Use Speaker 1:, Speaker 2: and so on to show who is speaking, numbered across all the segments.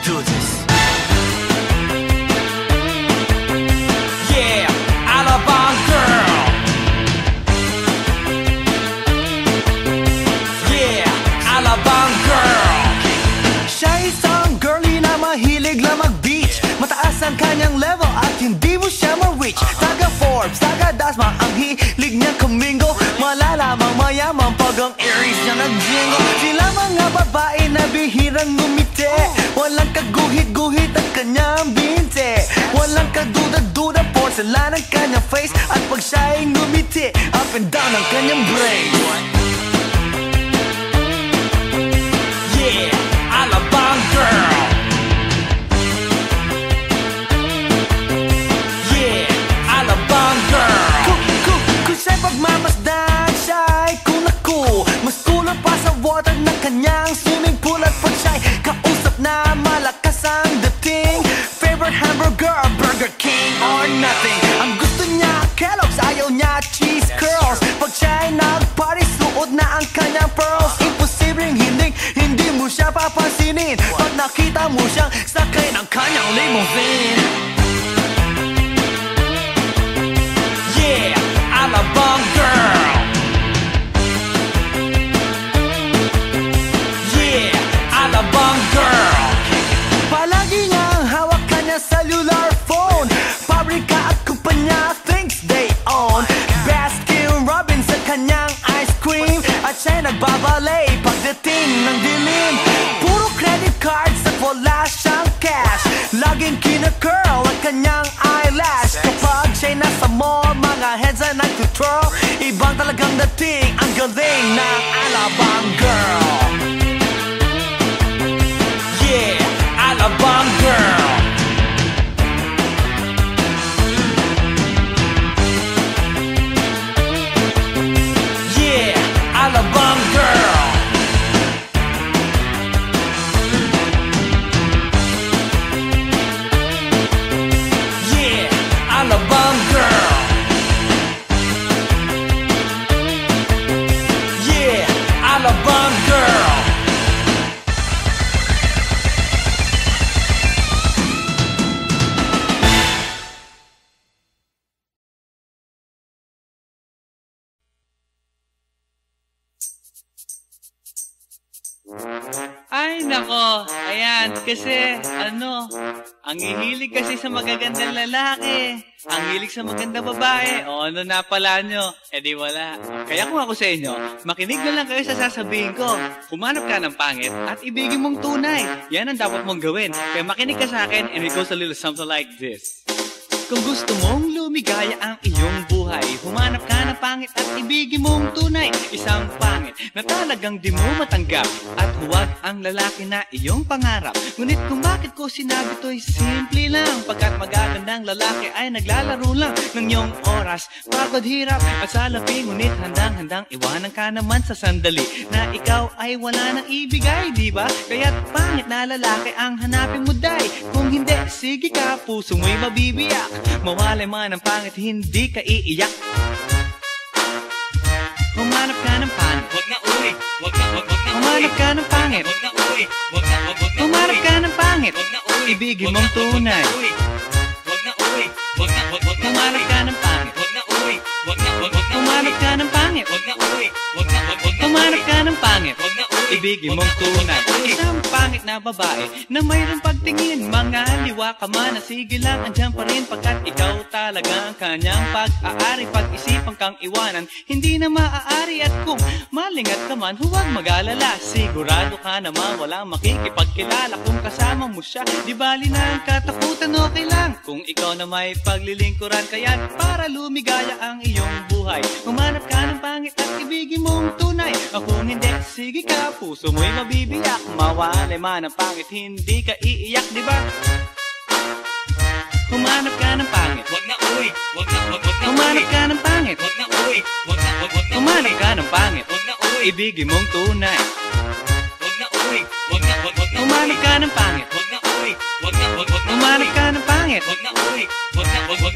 Speaker 1: do this. Yeah, Alabang girl. Yeah, Alabang girl. Siya isang girlie na mahilig lang mag-beach. Mataas ang kanyang level at hindi mo siya ma-reach. Taga Forbes, taga Dasma, ang hilig niya kumingo. Malalamang mayaman pag ang Aries niya nag-jingle. Sila mga babae na bihirang ngumiti. Walang kaguhit-guhit ang kanyang binte. Walang kaduda-duda porcelain ang kanyang face. At pag siya'y ngumiti, up and down ang kanyang brain. Yeah, Alabang girl. Yeah, Alabang girl. Kung siya'y pagmamasdan, siya'y kunaku. Mas kulang pa sa water ng kanyang swimming pool. At pag siya'y kausap na malakas ang dating, favorite hamburger, Burger King or nothing. Ang gusto niya Kellogg's, ayaw niya cheese curls. Pag siya'y nag-party, suot na ang kanyang pearls. Imposibleng hindi mo siya papansinin pag nakita mo siyang sakay ng kanyang limousine. Yeah, Alabang girl. Yeah, Alabang girl. Palagi niyang hawak kanya cellular phone. Pabrika at kumpanya thinks they own. Baskin Robbins sa kanyang ice cream. At siya'y nagbabalay pagdating ng dilim. Puro credit cards at wala siyang cash. Laging kina-curl ang kanyang eyelash. Kapag siya'y nasa mall, mga heads ay nag-twirl. Ibang talagang dating, ang galing ng Alabang girl. Yeah, Alabang girl. Yeah, Alabang girl. Yeah, Alabang girl. Yeah, Alabang girl.
Speaker 2: Ay, nako. Ayan, kasi, ang hihilig kasi sa magagandang lalaki. Ang hilig sa magandang babae. O, ano na pala nyo? Eh, di wala. Kaya kung ako sa inyo, makinig na lang kayo sa sasabihin ko. Humanap ka ng pangit at ibigin mong tunay. Yan ang dapat mong gawin. Kaya makinig ka sa akin and it goes a little something like this. Kung gusto mong lumigaya ang iyong buhay, humanap ka ng pangit at ibigin mong tunay. Isang pangit na talagang di mo matanggap, at huwag ang lalaki na iyong pangarap. Ngunit kung bakit ko sinabi to'y simple lang, pagkat magagandang lalaki ay naglalaro lang ng iyong oras, pagod, hirap at salapi. Ngunit handang-handang iwanan ka naman sa sandali na ikaw ay wala nang ibigay, diba? Kaya't pangit na lalaki ang hanapin mo, day. Kung hindi, sige ka, puso mo'y mabibiyak. Mawalay man ang pangit, hindi ka iiyak. Humanap ka ng pangit, wag na uwi. Humanap ka ng pangit, wag na uwi. Humanap ka ng pangit, wag na uwi. Ibigin mong tunay. Humanap ka ng pangit, wag na uwi. Humanap ka ng pangit, wag na uwi. Humanap ka ng pangit, wag na uwi. Ibigin mong tunay. Isang pangit na babae na mayroong pagtingin, mga liwa ka man, sige lang, andyan pa rin, pagkat ikaw talaga ang kanyang pag-aari. Pag-isipan kang iwanan, hindi na maaari. At kung malingat ka man, huwag mag-alala, sigurado ka naman walang makikipagkilala. Kung kasama mo siya, di bali na ang katakutan, okay lang kung ikaw na may paglilingkuran. Kaya para lumigaya ang iyong buhay, humanap ka ng pangit at ibigin mong tunay. Kung hindi, sige ka, puso mo'y mabibiyak. Mawalay man ang pangit, hindi ka iiyak, diba? Humanap ka ng pangit, wag na uwi. Humanap ka ng pangit, wag na uwi. Humanap ka ng pangit, wag na uwi. Ibigin mong tunay. Wag na uwi. Humanap ka ng pangit, wag na uwi. Humanap ka ng pangit, wag na uwi.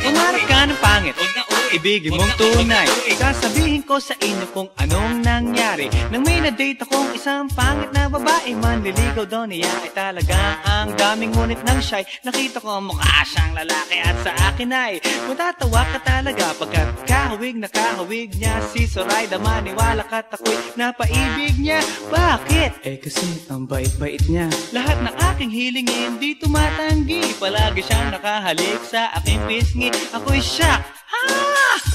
Speaker 2: Humanap ka ng pangit, wag na uwi. ibigin mong tunay. Sasabihin ko sa inyo kung anong nangyari nang may na-date akong isang pangit na babae. Manliligaw daw niya ay talaga ang daming ngunit ng shy. Nakita ko mukha siyang lalaki at sa akin ay matatawa ka talaga pagkat kahawig na kahawig niya. Si Zoraida maniwala ka't ako'y napaibig niya. Bakit? Eh kasi ang bait-bait niya. Lahat ng aking hiling hindi tumatanggi. Palagi siyang nakahalik sa aking pisngi. Ako'y shock.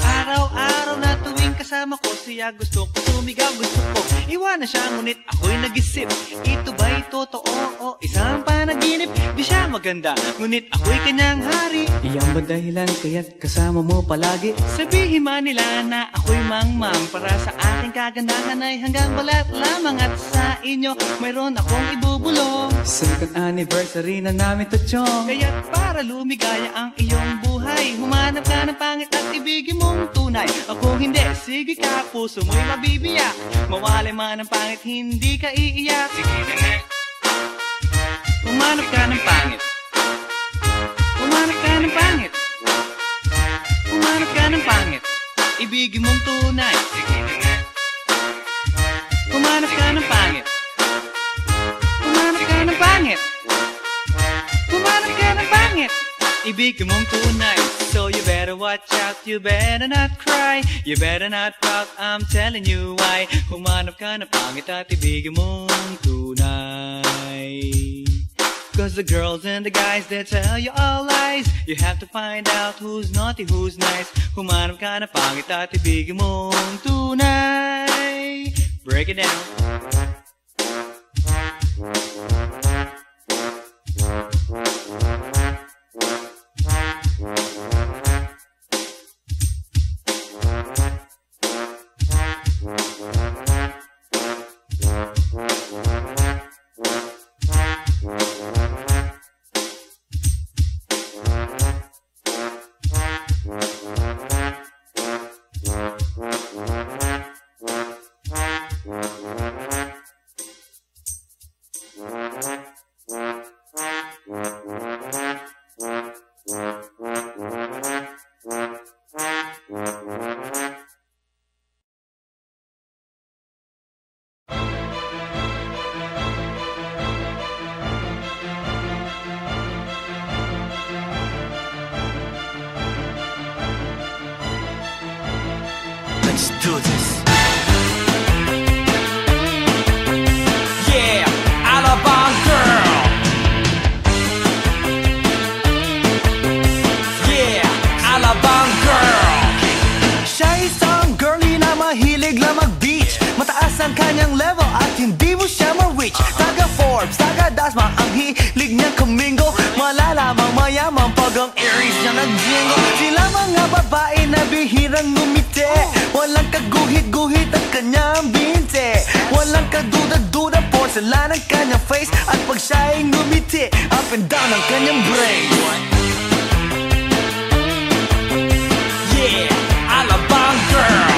Speaker 2: Araw-araw na tuwing kasama ko siya, gusto ko sumigaw, gusto ko iwanan siya, ngunit ako'y nag-isip, ito ba'y totoo o isang panaginip? Di siya maganda, ngunit ako'y kanyang hari. Iyan ba dahilan kaya't kasama mo palagi? Sabihin man nila na ako'y mangmang, para sa aking kagandahan ay hanggang balat lamang. At sa inyo mayroon akong ibubulong. Second anniversary na namin to, chong. Kaya't para lumigaya ang iyong buhay, humanap ka ng pangit at ibigin mong tunay. Ako hindi, sige ka, puso mo'y mabibiyak. Mawalay man ang pangit, hindi ka iiyak. Sige na nga. Humanap ka ng pangit. Humanap ka ng pangit. Humanap ka ng pangit, ibigin mong tunay. Sige na nga. Humanap ka ng pangit. Humanap ka ng pangit. Humanap ka ng pangit, ibigin mong tunay. So you better watch out, you better not cry, you better not pout, I'm telling you why. Humanap ka ng pangit at ibigin mong tunay. Cause the girls and the guys, they tell you all lies. You have to find out who's naughty, who's nice. Humanap ka ng pangit at ibigin mong tunay. Break it down.
Speaker 1: Let's do this. Yeah, Alabang girl. Yeah, Alabang girl. Siya isang girlie na mahilig lang mag-beach. Mataas ang kanyang level at hindi mo siya ma-reach. Taga Forbes, taga Dasma, ang hilig niyang kumingo. Malalamang mayaman pag ang Aries niya nag-jingle. Sila mga babae na bihirang ngumiti. Walang kaguhit-guhit ang kanyang binte. Walang kaduda-duda, porcelain ang kanyang face. At pag siya'y ngumiti, up and down ang kanyang brain. Yeah, Alabang girl.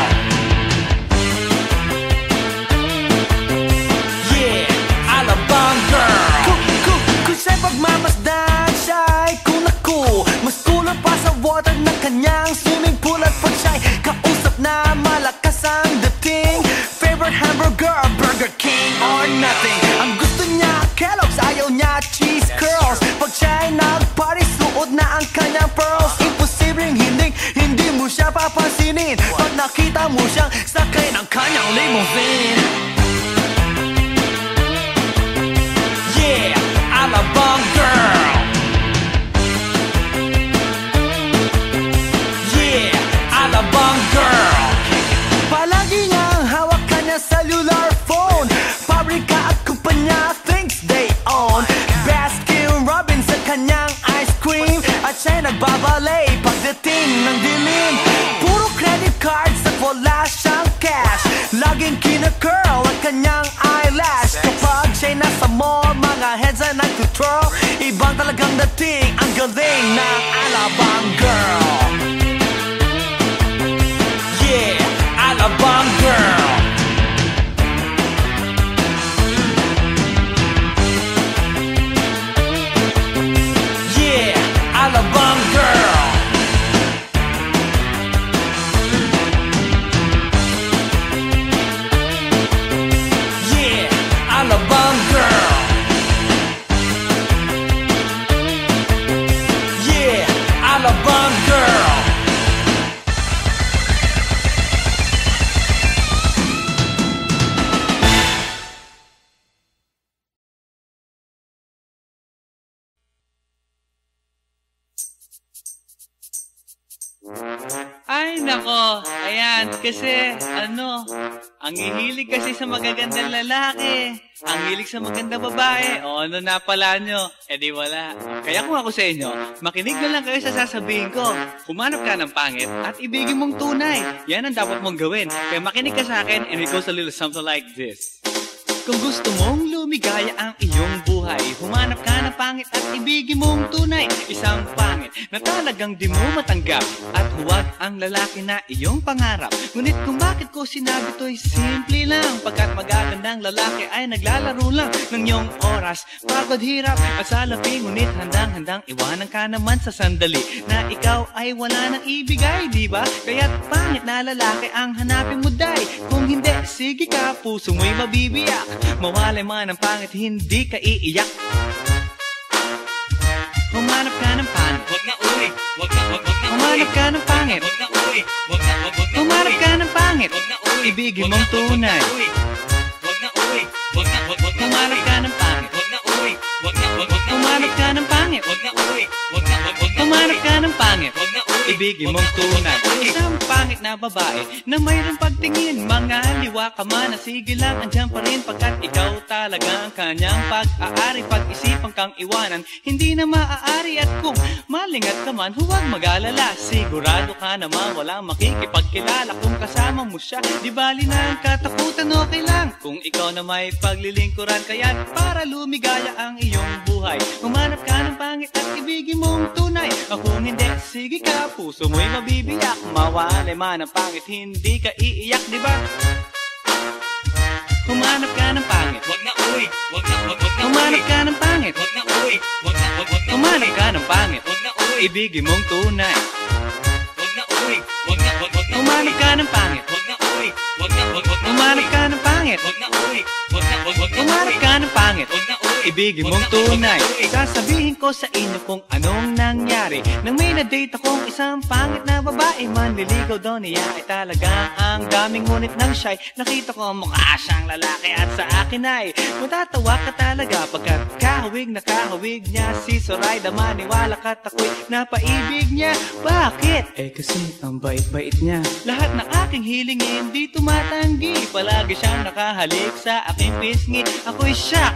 Speaker 1: Yeah, Alabang girl. Kung siya'y pagmamasdan, siya'y kunaku. Mas kulang pa sa water ng kanyang swimming pool. At pag siya'y kausap na malakas ang dating, favorite hamburger, Burger King or nothing. Ang gusto niya Kellogg's, ayaw niya cheese curls. Pag siya'y nag-party, suot na ang kanyang pearls. Imposibleng hindi mo siya papansinin pag nakita mo siyang sakay ng kanyang limousine. Yeah, Alabang girl. Yeah, Alabang girl. Palagi niyang hawak kanya cellular phone. Pabrika at kumpanya thinks they own. Baskin Robbins sa kanyang ice cream. At siya'y nagbabalay pagdating ng dilim. Puro credit cards at wala siyang cash. Laging kina-curl ang kanyang eyelash. Kapag siya'y nasa mall, mga heads ay nag-twirl. Ibang talagang dating, ang galing ng Alabang girl. Yeah, Alabang girl. Yeah, Alabang girl.
Speaker 2: Ay, nako. Ayan, kasi, ang hihilig kasi sa magagandang lalaki. Ang hilig sa magandang babae. O, ano na pala nyo? Eh di wala. Kaya kung ako sa inyo, makinig na lang kayo sa sasabihin ko. Humanap ka ng pangit at ibigin mong tunay. Yan ang dapat mong gawin. Kaya makinig ka sa akin and it goes a little something like this. Kung gusto mong lumigaya ang iyong buhay, humanap ka ng pangit at ibigin mong tunay. Isang pangit na talagang di mo matanggap, at huwag ang lalaki na iyong pangarap. Ngunit kung bakit ko sinabi to'y simple lang, pagkat magagandang lalaki ay naglalaro lang ng iyong oras. Pagod, hirap at salapi, ngunit handang-handang iwanan ka naman sa sandali na ikaw ay wala nang ibigay, di ba? Kaya't pangit na lalaki ang hanapin mo, day. Kung hindi, sige ka, puso mo'y mabibiyak. Mawalay man ang pangit, hindi ka iiyak. Humanap ka ng pangit, wag na uwi. Humanap ka ng pangit, wag na uwi. Humanap ka ng pangit, wag na uwi. Ibigin mong tunay. Wag na uwi. Humanap ka ng pangit, wag na uwi. Humanap ka ng pangit, wag na uwi. Humanap ka ng pangit, wag na uwi. Ibigin mong tunay. Isang pangit na babae na mayroong pagtingin, mga liwa ka man, sige lang, andyan pa rin, pagkat ikaw talaga ang kanyang pag-aari. Pag-isipan kang iwanan, hindi na maaari. At kung malingat ka man, huwag mag-alala, sigurado ka naman walang makikipagkilala. Kung kasama mo siya, di bali na ang katakutan, okay lang kung ikaw na may paglilingkuran. Kaya't para lumigaya ang iyong buhay, humanap ka ng pangit at ibigin mong tunay. Kung hindi, sige ka, puso mo'y mabibiyak. Mawalay man ang pangit, hindi ka iiyak, di ba? Humanap ka ng pangit, wag na uwi. Humanap ka ng pangit, wag na uwi. Humanap ka ng pangit, wag na uwi. Ibigin mong tunay. Wag na uwi. Humanap ka ng pangit, wag na uwi. Humanap ka ng pangit, wag na uwi. Humanap ka ng pangit, wag na uwi. Ibigin mong tunay. Sasabihin ko sa inyo kung anong nangyari nang may na-date akong isang pangit na babae. Manliligaw daw niya ay talagang ang daming, ngunit nang siya'y nakita ko mukha siyang lalaki, at sa akin ay matatawa ka talaga, pagkat kahawig na kahawig niya si Zoraida. Maniwala ka't ako'y napaibig niya. Bakit? Eh kasi ang bait-bait niya. Lahat ng aking hilingin di tumatanggi, palagi siyang nakahalik sa aking pisngi. Ako'y shock.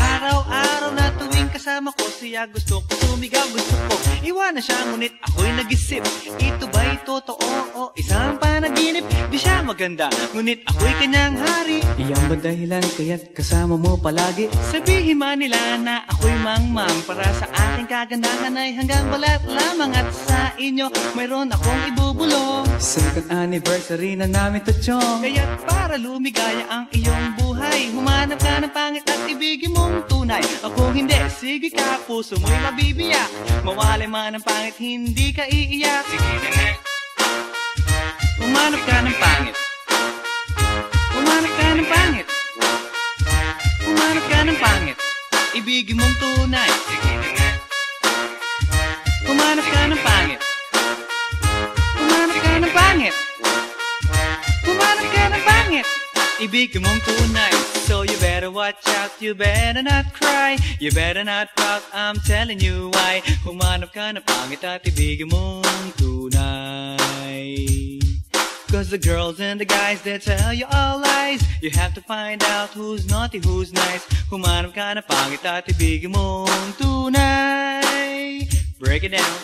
Speaker 2: Araw-araw na tuwing kasama ko siya, gusto ko sumigaw, gusto ko iwanan siya, ngunit ako'y nag-isip, ito ba'y totoo o isang panaginip? Di siya maganda, ngunit ako'y kanyang hari. Iyan ba dahilan kaya't kasama mo palagi? Sabihin man nila na ako'y mangmang, para sa aking kagandahan ay hanggang balat lamang, at sa inyo mayroon akong ibubulong. Second anniversary na namin to, chong. Kaya't para lumigaya ang iyong buhay, humanap ka ng pangit at ibigin mong tunay. Ako hindi, sige ka, puso mo'y mabibiyak. Mawalay man ang pangit, hindi ka iiyak. Sige na nga. Humanap ka ng pangit. Humanap ka ng pangit. Humanap ka ng pangit. Ibigin mong tunay. Sige na nga. Humanap ka ng pangit. Humanap ka ng pangit. Humanap ka ng pangit. Ibigin mong tunay. So you better watch out, you better not cry, you better not pout, I'm telling you why. Humanap ka ng pangit at ibigin mong tunay. Cause the girls and the guys, they tell you all lies. You have to find out who's naughty, who's nice. Humanap ka ng pangit at ibigin mong tunay. Break it down.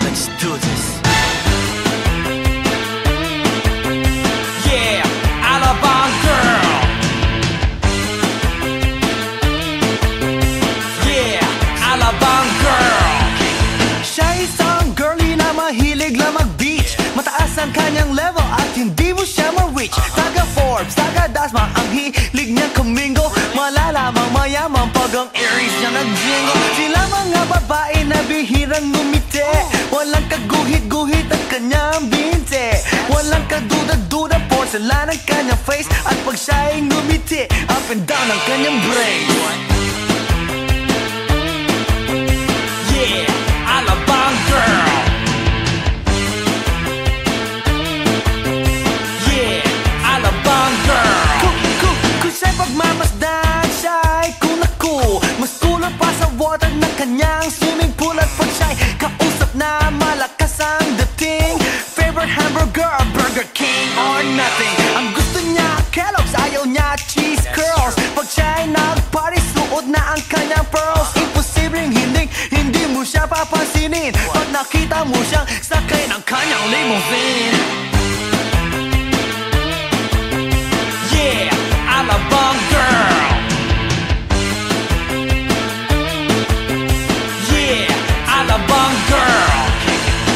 Speaker 1: Let's do this. Yeah. ng kanyang level at hindi mo siya ma-reach. Taga Forbes, taga Dasma, ang hilig niyang kumingo. Malalamang mayaman pag ang Aries niya nag-jingle. Sila mga babae na bihirang ngumiti, walang kaguhit-guhit ang kanyang binte. Walang kaduda-duda, porcelain ang kanyang face. At pag siya'y ngumiti, up and down ang kanyang brain. Yeah, Alabang girl. Pagmamasdan siya'y kunaku, mas tulad pa sa water ng kanyang swimming pool. At pag siya'y kausap na malakas ang dating, favorite hamburger, Burger King or nothing. Ang gusto niya Kellogg's, ayaw niya cheese curls. Pag siya'y nag-party, suot na ang kanyang pearls. Imposibleng hindi mo siya papansinin pag nakita mo siyang sakay ng kanyang limousine. Yeah, Alabang girl. Yeah, Alabang girl.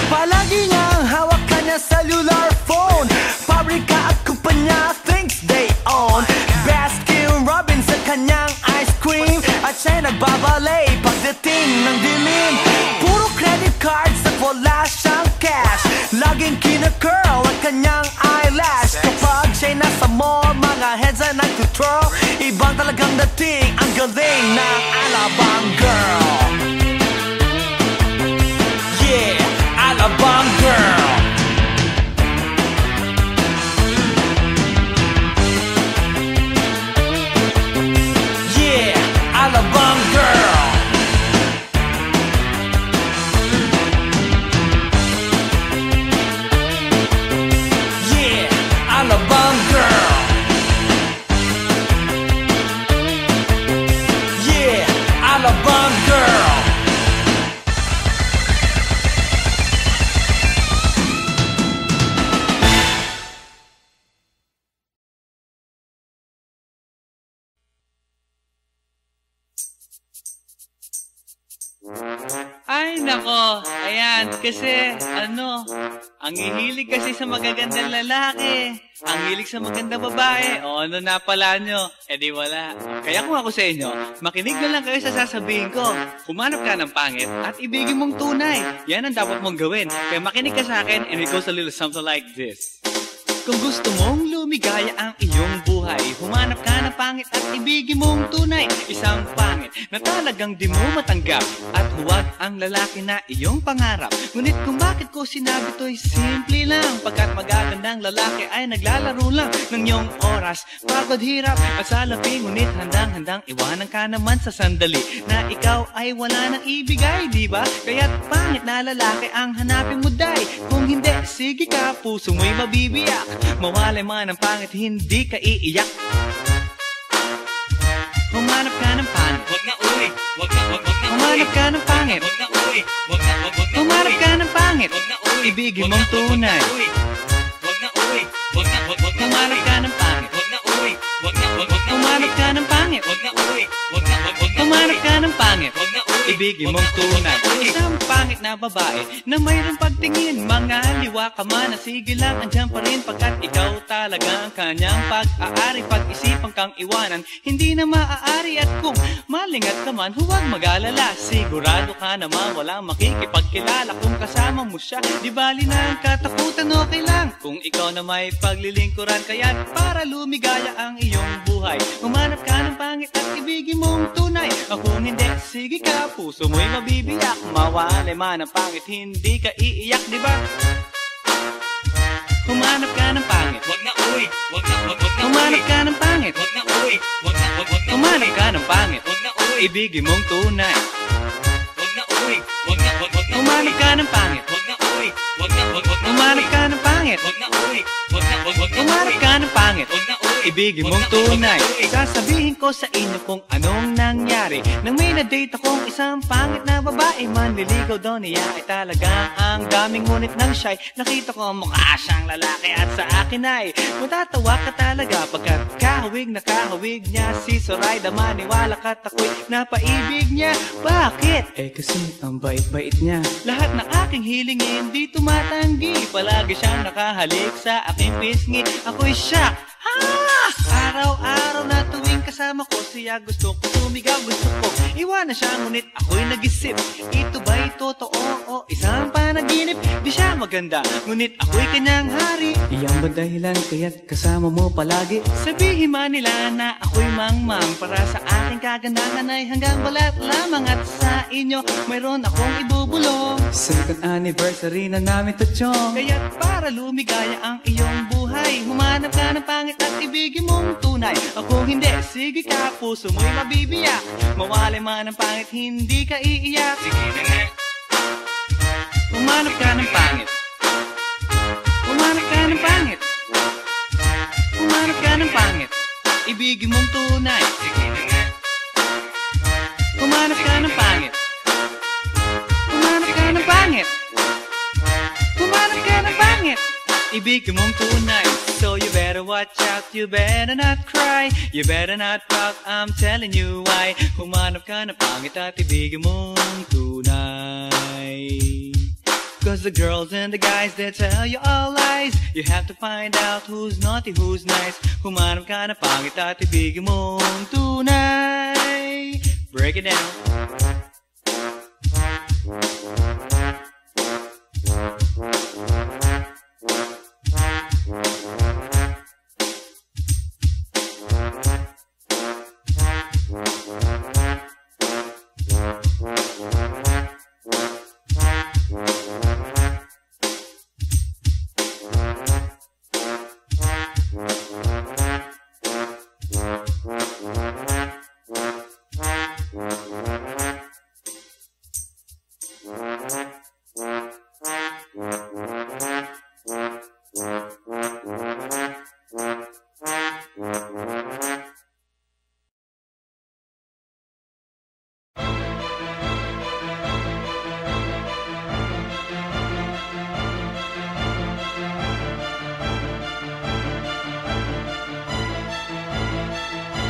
Speaker 1: Palagi niyang hawak kanya cellular phone. Pabrika at kumpanya thinks they own. Baskin Robbins sa kanyang ice cream. At siya'y nagbabalay pagdating ng dilim. Puro credit cards at wala siyang cash. Laging kina-curl ang kanyang eyelash. Kapag siya'y nasa mall, mga heads ay nag-twirl. Ibang talagang dating, ang galing ng Alabang girl. Yeah, Alabang girl. Yeah, Alabang girl. Yeah, Alabang girl. Yeah, Alabang girl.
Speaker 2: Ay, nako. Ayan, kasi, ang hihilig kasi sa magagandang lalaki. Ang hilig sa magandang babae. O, ano na pala nyo? Eh di wala. Kaya kung ako sa inyo, makinig na lang kayo sa sasabihin ko. Humanap ka ng pangit at ibigin mong tunay. Yan ang dapat mong gawin. Kaya makinig ka sa akin and it goes a little something like this. Kung gusto mong lumigaya ang iyong buhay, humanap ka ng pangit at ibigin mong tunay. Isang pangit na talagang di mo matanggap, at huwag ang lalaki na iyong pangarap. Ngunit kung bakit ko sinabi to'y simple lang, pagkat magagandang lalaki ay naglalaro lang ng iyong oras, pagod, hirap at salapi. Ngunit handang-handang iwanan ka naman sa sandali na ikaw ay wala nang ibigay, diba? Kaya't pangit na lalaki ang hanapin mo, day. Kung hindi, sige ka, puso mo'y mabibiyak. Mawalay man ang pangit, hindi ka iiyak. Humanap ka ng pangit, wag na uwi. Humanap ka ng pangit, wag na uwi. Humanap ka ng pangit, wag na uwi. Ibigin mong tunay. Wag na uwi. Humanap ka ng pangit, wag na uwi. Humanap ka ng pangit, wag na uwi. Humanap ka ng pangit, wag na uwi. Ibigin mong tunay. Isang pangit na babae na mayroong pagtingin, mga liwa ka man, sige lang, andyan pa rin, pagkat ikaw talaga ang kanyang pag-aari. Pag-isipan kang iwanan, hindi na maaari. At kung malingat ka man, huwag mag-alala, sigurado ka naman walang makikipagkilala kung kasama mo siya. Di bali na ang katakutan, okay lang kung ikaw na may paglilingkuran. Kaya para lumigaya ang iyong buhay, humanap ka ng pangit at ibigin mong tunay. Kung hindi, sige ka, puso mo'y mabibiyak. Mawalay man ang pangit, hindi ka iiyak, di ba? Humanap ka ng pangit, wag na uwi. Humanap ka ng pangit, wag na uwi. Humanap ka ng pangit, wag na uwi. Ibigin mong tunay. Wag na uwi. Humanap ka ng pangit, wag na uwi. Humanap ka ng pangit, wag na uwi. Humanap ka ng pangit, wag na uwi. ibigin mong tunay. Sasabihin ko sa inyo kung anong nangyari nang may na-date akong isang pangit na babae. Manliligaw daw niya ay talaga ang daming ngunit ng shy. Nakita ko mukha siyang lalaki at sa akin ay matatawa ka talaga pagkat kahawig na kahawig niya si Zoraida. Maniwala ka't ako'y napaibig niya. Bakit? Kasi ang bait-bait niya. Lahat ng aking hiling hindi tumatanggi. Palagi siyang nakahalik sa aking pisngi. Ako'y shock. Araw-araw na tuwing kasama ko siya, gusto ko sumigaw, gusto ko iwanan siya, ngunit ako'y nag-isip, ito ba'y totoo o isang panaginip? Di siya maganda, ngunit ako'y kanyang hari. Iyan ba dahilan kaya't kasama mo palagi? Sabihin man nila na ako'y mangmang, para sa aking kagandahan ay hanggang balat lamang. At sa inyo mayroon akong ibubulong. Second anniversary na namin to, chong. Kaya't para lumigaya ang iyong buhay, humanap ka ng pangit at ibigin mong tunay. Ako hindi, sige ka, puso mo'y mabibiyak. Mawalay man ang pangit, hindi ka iiyak. Sige na nga. Humanap ka ng pangit. Humanap ka ng pangit. Humanap ka ng pangit, ibigin mong tunay. Sige na nga. Humanap ka ng pangit. Humanap ka ng pangit. Humanap ka ng pangit, ibigin mong tunay. So you better watch out, you better not cry, you better not pout, I'm telling you why. Humanap ka ng pangit at ibigin mong tunay. Cause the girls and the guys, they tell you all lies. You have to find out who's naughty, who's nice. Humanap ka ng pangit at ibigin mong tunay. Break it down.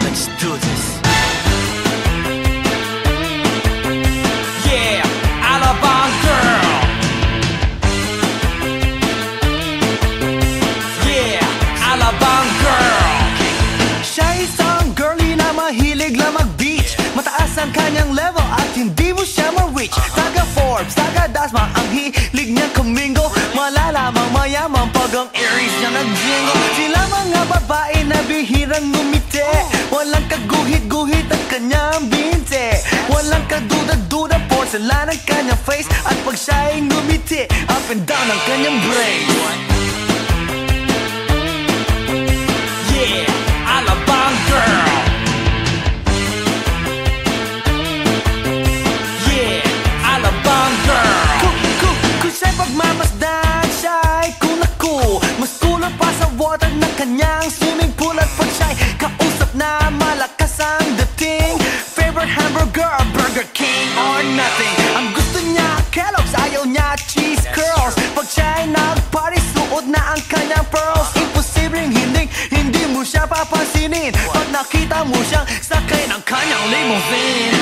Speaker 1: Let's do this. Yeah, Alabang girl. Yeah, Alabang girl. Siya isang girlie na mahilig lang mag-beach. Mataas ang kanyang level at hindi mo siya ma-reach. Taga Forbes, taga Dasma, ang hilig niyang kumingo. Malalamang mayaman pag ang Aries niya nag-jingle. Sila mga babae na bihirang ngumiti. Walang kaguhit-guhit ang kanyang binte. Walang kaduda-duda porcelain ang kanyang face. At pag siya'y ngumiti, up and down ang kanyang brain. Yeah, Alabang girl. Yeah, Alabang girl. Kung siya'y pagmamasdan, siya'y kunaku. Mas kulang pa sa water ng kanyang swimming pool. At pag siya'y kausap na malakas ang dating, favorite hamburger, Burger King or nothing. Ang gusto niya Kellogg's, ayaw niya cheese curls. Pag siya'y nagparty, suot na ang kanyang pearls. Imposibleng hindi mo siya papansinin pag nakita mo siyang sakay ng kanyang limousine.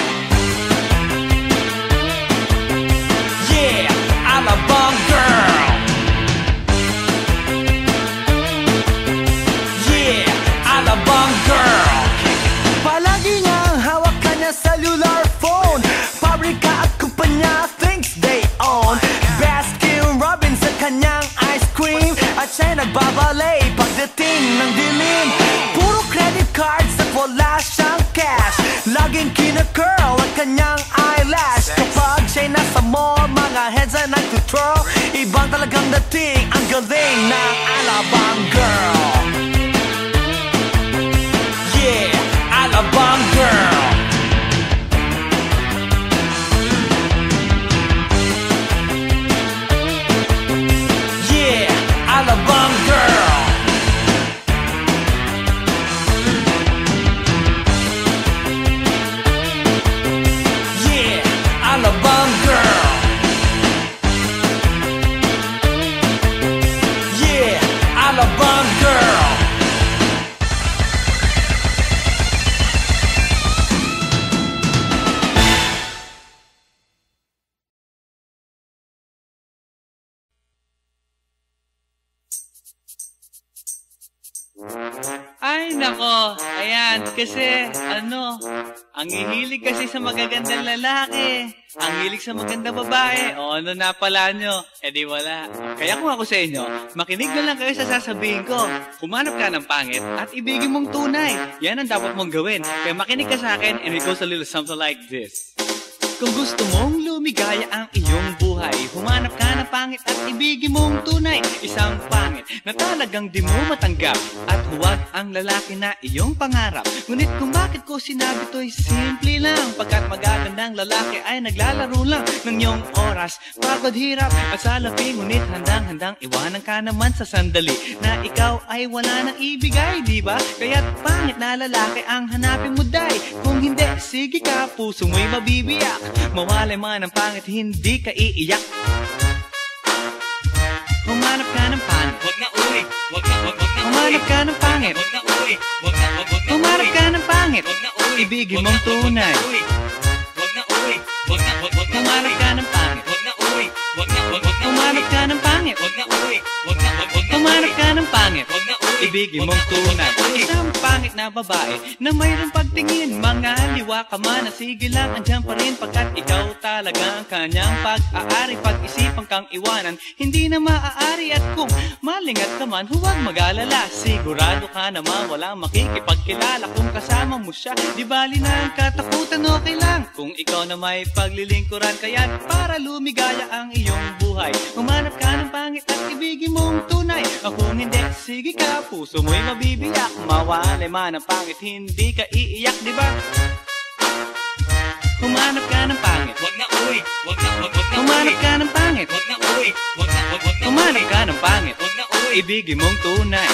Speaker 1: Yeah, Alabang girl. Yeah, Alabang girl. Palagi niyang hawak kanya cellular phone. Pabrika at kumpanya thinks they own. Baskin Robbins sa kanyang ice cream. At siya'y nagbabalay pagdating ng dilim. Puro credit cards at wala siyang cash. Laging kina-curl ang kanyang eyelash. Kapag siya'y nasa mall, mga heads ay nag-twirl. Ibang talagang dating, ang galing ng Alabang girl. Yeah, Alabang girl. Yeah, Alabang girl. Alabang girl.
Speaker 2: Ay, nako. Ayan, kasi, ang hihilig kasi sa magagandang lalaki. Ang hilig sa magandang babae. O, ano na pala nyo? Eh di wala. Kaya kung ako sa inyo, makinig na lang kayo sa sasabihin ko. Humanap ka ng pangit at ibigin mong tunay. Yan ang dapat mong gawin. Kaya makinig ka sa akin and it goes a little something like this. Kung gusto mong lumigaya ang iyong buhay, humanap ka ng pangit at ibigin mong tunay. Isang pangit na talagang di mo matanggap, at huwag ang lalaki na iyong pangarap. Ngunit kung bakit ko sinabi to'y simple lang, pagkat magagandang lalaki ay naglalaro lang ng iyong oras. Pagod, hirap at salapi, ngunit handang-handang iwanan ka naman sa sandali na ikaw ay wala nang ibigay, di ba? Kaya't pangit na lalaki ang hanapin mo, day. Kung hindi, sige ka, puso mo'y mabibiyak. Mawalay man ang pangit, hindi ka iiyak. Humanap ka ng pangit.
Speaker 3: Wag na uwi. Wag na
Speaker 2: Humanap ka ng pangit.
Speaker 3: Wag na uwi. Wag na
Speaker 2: Humanap ka ng pangit.
Speaker 3: Wag na uwi.
Speaker 2: Ibigin mong tunay.
Speaker 3: Wag na uwi. Wag na
Speaker 2: Humanap ka ng pangit.
Speaker 3: Wag na uwi. Wag na
Speaker 2: Humanap ka ng pangit.
Speaker 3: Wag na uwi. Wag na
Speaker 2: Humanap ka ng pangit.
Speaker 3: Wag na uwi.
Speaker 2: Ibigin mong tunay. Isang pangit na babae na mayroong pagtingin, mga liwa ka man, sige lang, andyan pa rin, pagkat ikaw talaga ang kanyang pag-aari. Pag-isipan kang iwanan, hindi na maaari. At kung malingat ka man, huwag mag-alala, sigurado ka naman walang makikipagkilala kung kasama mo siya. Di bali na ang katakutan, okay lang kung ikaw na may paglilingkuran. Kaya para lumigaya ang iyong buhay, humanap ka ng pangit at ibigin mong tunay. Kung hindi, sige ka, puso mo'y mabibiyak. Mawalay man ang pangit, hindi ka iiyak, di ba? Humanap ka ng pangit.
Speaker 3: Wag na uwi. Wag na
Speaker 2: Humanap ka ng pangit.
Speaker 3: Wag na uwi. Wag na
Speaker 2: Humanap ka ng pangit.
Speaker 3: Wag na uwi.
Speaker 2: Ibigin mong tunay.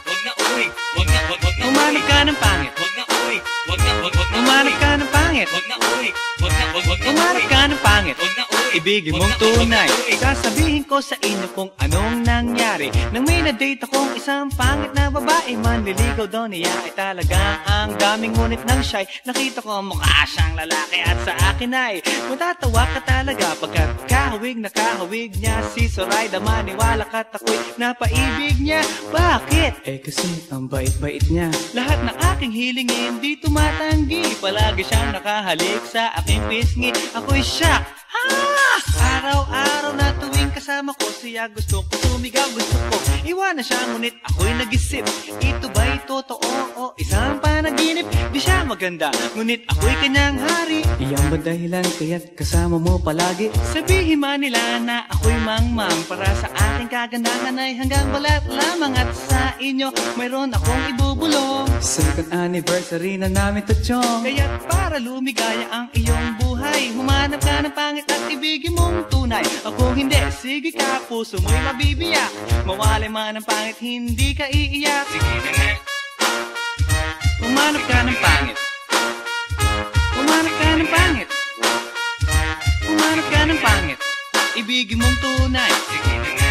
Speaker 3: Wag na uwi. Wag na
Speaker 2: Humanap ka ng pangit.
Speaker 3: Wag na uwi. Wag na
Speaker 2: Humanap ka ng pangit.
Speaker 3: Wag na uwi. Wag na
Speaker 2: Humanap ka ng pangit.
Speaker 3: Wag na uwi.
Speaker 2: Ibigin mong tunay. Sasabihin ko sa inyo kung anong nangyari nang may na-date akong isang pangit na babae. Manliligaw daw niya ay talagang ang daming, ngunit nang shy, nakita ko mukha siyang lalaki at sa akin ay matatawa ka talaga, pagkat kahawig na kahawig niya si Zoraida. Maniwala ka't ako'y napaibig niya. Bakit? Eh kasi ang bait-bait niya. Lahat ng aking hilingin di tumatanggi, palagi siyang nakahalik sa aking pisngi. Ako'y shock. Araw-araw na tuwing kasama ko siya, gusto ko sumigaw, gusto ko iwanan siya, ngunit ako'y nag-isip, ito ba'y totoo o isang panaginip? Di siya maganda, ngunit ako'y kanyang hari. Iyan ba dahilan kaya't kasama mo palagi? Sabihin man nila na ako'y mangmang, para sa aking kagandahan ay hanggang balat lamang. At sa inyo mayroon akong ibubulong, second anniversary na namin to, chong. Kaya't para lumigaya ang iyong buhay, humanap ka ng pangit at ibigin mong tunay. Kung hindi, sige ka, puso mo'y mabibiyak. Mawalay man ang pangit, hindi ka iiyak.
Speaker 3: Sige na nga.
Speaker 2: Humanap ka ng pangit. Humanap ka ng pangit. Humanap ka ng pangit. Ibigin mong tunay.
Speaker 3: Sige na nga.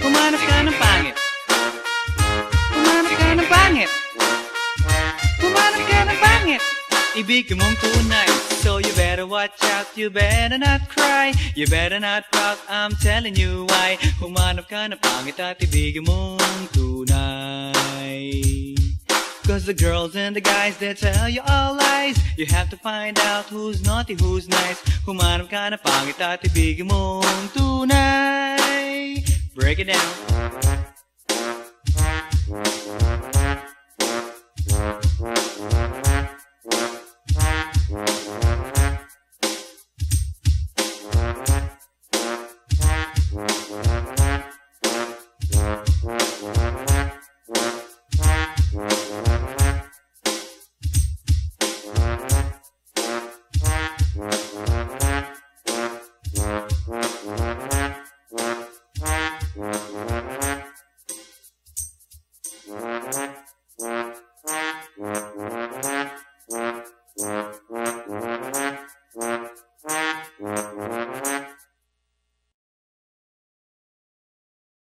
Speaker 2: Humanap ka ng pangit. Humanap ka ng pangit. Humanap ka ng pangit. Ibigin mong tunay. So you better watch out, you better not cry, you better not pout, I'm telling you why. Humanap ka ng pangit at ibigin mong tunay. Cause the girls and the guys, they tell you all lies. You have to find out who's naughty, who's nice. Humanap ka ng pangit at ibigin mong tunay. Break it down.